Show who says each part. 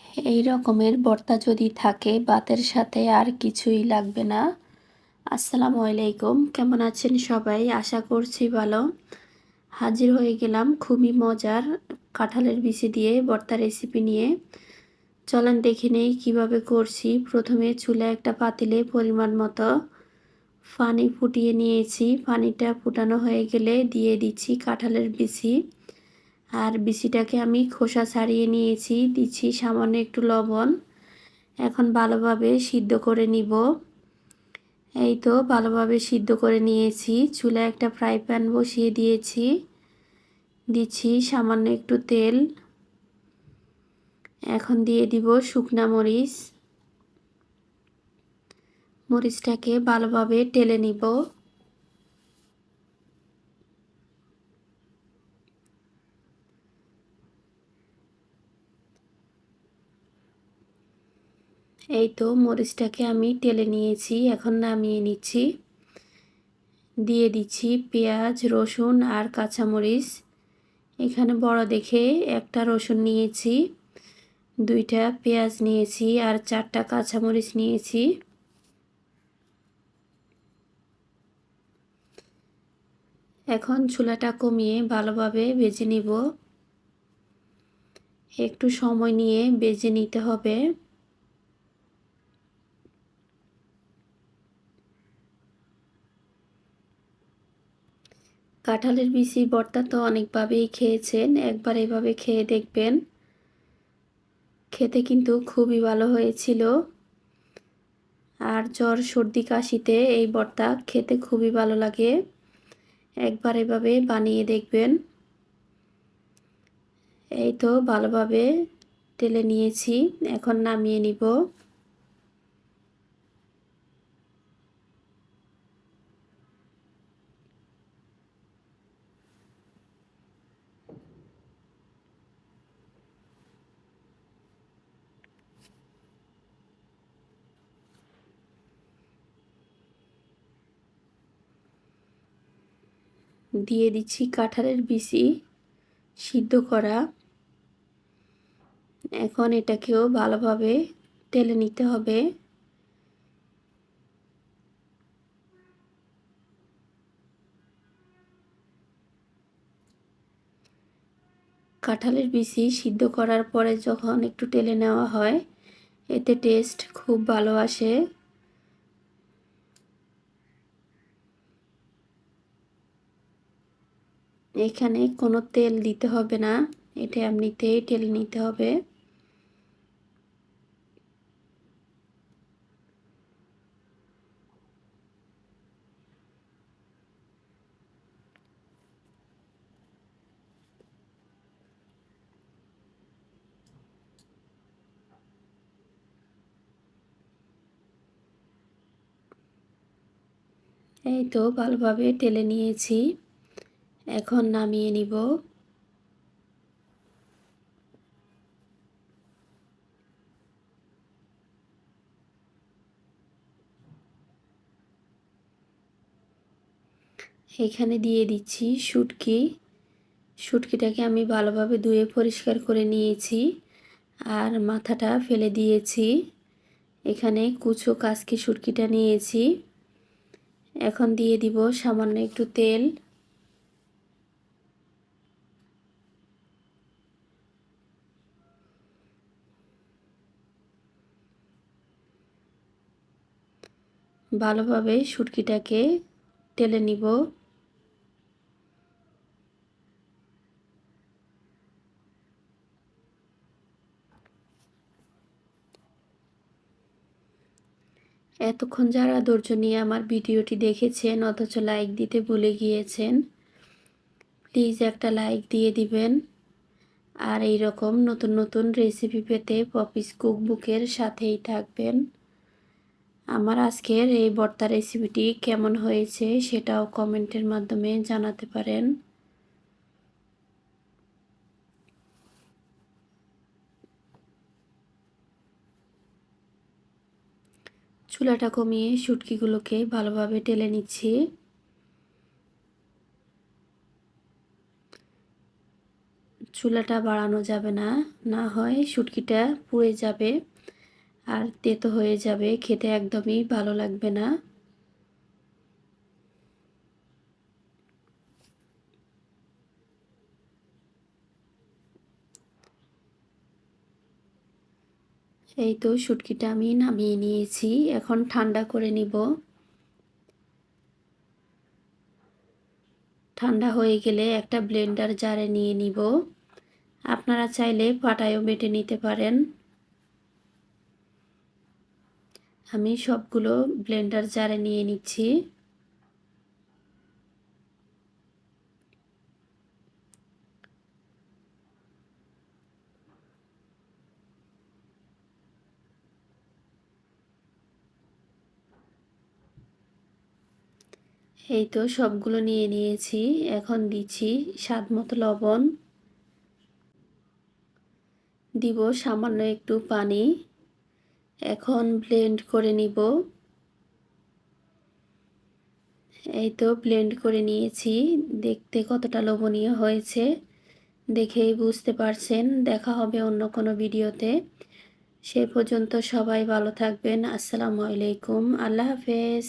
Speaker 1: এই রকমের ভর্তা যদি থাকে ভাতের সাথে আর কিছুই লাগবে না। আসসালামু আলাইকুম, কেমন আছেন সবাই? আশা করছি ভালো। হাজির হয়ে গেলাম খুবই মজার কাঁঠালের বিচি দিয়ে ভর্তা রেসিপি নিয়ে। চলেন দেখে নেই কীভাবে করছি। প্রথমে চুলায় একটা পাতিলে পরিমাণ মতো পানি ফুটিয়ে নিয়েছি। পানিটা ফুটানো হয়ে গেলে দিয়ে দিচ্ছি কাঁঠালের বিচি। আর বিচিটাকে আমি খোসা ছাড়িয়ে নিয়েছি, দিচ্ছি সামান্য একটু লবণ। এখন ভালোভাবে সিদ্ধ করে নিব। এই তো ভালোভাবে সিদ্ধ করে নিয়েছি। চুলায় একটা ফ্রাই প্যান বসিয়ে দিয়েছি, দিচ্ছি সামান্য একটু তেল। এখন দিয়ে দিব শুকনা মরিচ। মরিচটাকে ভালোভাবে টেলে নিব। এই তো মরিচটাকে আমি টেলে নিয়েছি, এখন নামিয়ে নিচ্ছি। দিয়ে দিচ্ছি পেঁয়াজ, রসুন আর কাঁচামরিচ। এখানে বড় দেখে একটা রসুন নিয়েছি, 2টা পেঁয়াজ নিয়েছি আর 4টা কাঁচামরিচ নিয়েছি। এখন চুলাটা কমিয়ে ভালোভাবে ভেজে নিব। একটু সময় নিয়ে ভেজে নিতে হবে। কাঁঠালের বিচি ভর্তা তো অনেকভাবেই খেয়েছেন, একবার এভাবে খেয়ে দেখবেন। খেতে কিন্তু খুবই ভালো হয়েছিল। আর জ্বর, সর্দি, কাশিতে এই ভর্তা খেতে খুবই ভালো লাগে। একবার এভাবে বানিয়ে দেখবেন। এই তো ভালোভাবে টেলে নিয়েছি, এখন নামিয়ে নিব। দিয়ে দিচ্ছি কাঁঠালের বিচি সিদ্ধ করা। এখন এটাকেও ভালোভাবে টেলে নিতে হবে। কাঁঠালের বিচি সিদ্ধ করার পরে যখন একটু টেলে নেওয়া হয়, এতে টেস্ট খুব ভালো আসে। এখানে কোনো তেল দিতে হবে না, এটা এমনিতেই টেলে নিতে হবে। এই তো ভালোভাবে টেলে নিয়েছি, এখন নামিয়ে নিব। এখানে দিয়ে দিচ্ছি শুটকি। শুটকিটাকে আমি ভালোভাবে ধুয়ে পরিষ্কার করে নিয়েছি আর মাথাটা ফেলে দিয়েছি। এখানে কুচো কাচকি শুটকিটা নিয়েছি। এখন দিয়ে দিব সামান্য একটু তেল। ভালোভাবে শুটকিটাকে টেলে নিব। এতক্ষণ যারা ধৈর্য নিয়ে আমার ভিডিওটি দেখেছেন অথচ লাইক দিতে ভুলে গিয়েছেন, প্লিজ একটা লাইক দিয়ে দিবেন। আর এই রকম নতুন নতুন রেসিপি পেতে পপিস কুকবুকের সাথেই থাকবেন। আমার আজকের এই ভর্তা রেসিপিটি কেমন হয়েছে সেটাও কমেন্টের মাধ্যমে জানাতে পারেন। চুলাটা কমিয়ে শুটকিগুলোকে ভালোভাবে টেলে নিচ্ছি। চুলাটা বাড়ানো যাবে না, না হয় শুটকিটা পুড়ে যাবে আর তেতো হয়ে যাবে, খেতে একদমই ভালো লাগবে না। এই তো শুটকিটা আমি নামিয়ে নিয়েছি, এখন ঠান্ডা করে নিব। ঠান্ডা হয়ে গেলে একটা ব্লেন্ডার জারে নিয়ে নিব। আপনারা চাইলে পাটায়ও বেটে নিতে পারেন। আমি সবগুলো ব্লেন্ডার জারে নিয়ে নিচ্ছি। এই তো সবগুলো নিয়ে নিয়েছি, এখন দিচ্ছি স্বাদ মতো লবণ, দিব সামান্য একটু পানি। এখন ব্লেন্ড করে নিব। এই তো ব্লেন্ড করে নিয়েছি, দেখতে কতটা লোভনীয় হয়েছে দেখেই বুঝতে পারছেন। দেখা হবে অন্য কোনো ভিডিওতে। সে পর্যন্ত সবাই ভালো থাকবেন। আসসালামু আলাইকুম, আল্লাহ হাফেজ।